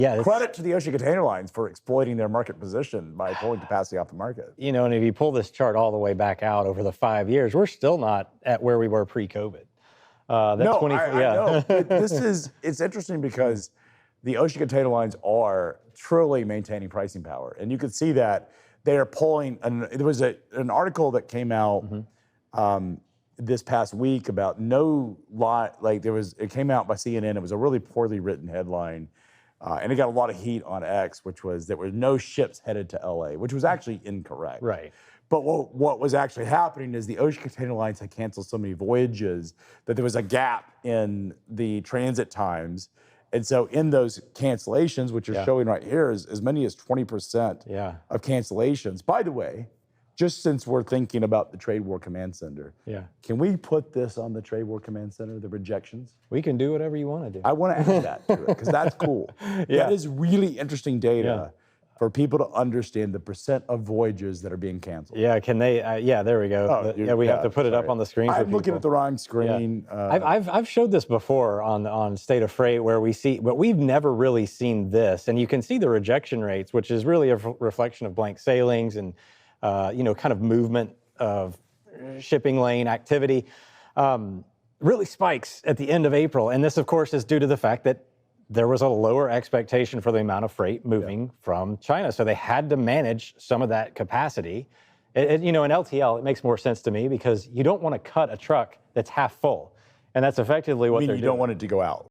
Yeah, Credit to the ocean container lines for exploiting their market position by pulling capacity off the market. you know, and if you pull this chart all the way back out over the 5 years, we're still not at where we were pre-COVID. I know. It's interesting because the ocean container lines are truly maintaining pricing power. And you can see that they are pulling, there was an article that came out this past week about it came out by CNN. It was a really poorly written headline. And it got a lot of heat on X, which was there were no ships headed to LA, which was actually incorrect. Right. But what was actually happening is the ocean container lines had canceled so many voyages that there was a gap in the transit times. And so in those cancellations, which you're showing right here, is as many as 20% of cancellations. By the way, just since we're thinking about the Trade War Command Center, can we put this on the Trade War Command Center, the rejections? We can do whatever you want to do. I want to add that to it because that's cool. That is really interesting data for people to understand the percent of voyages that are being canceled. Yeah, can they? There we go. We have to put it up on the screen. I'm looking at the wrong screen. I've showed this before on State of Freight where we see, but we've never really seen this. And you can see the rejection rates, which is really a reflection of blank sailings and kind of movement of shipping lane activity, really spikes at the end of April. And this, of course, is due to the fact that there was a lower expectation for the amount of freight moving from China. So they had to manage some of that capacity. In LTL, it makes more sense to me because you don't want to cut a truck that's half full. And that's effectively what they're doing. You don't want it to go out.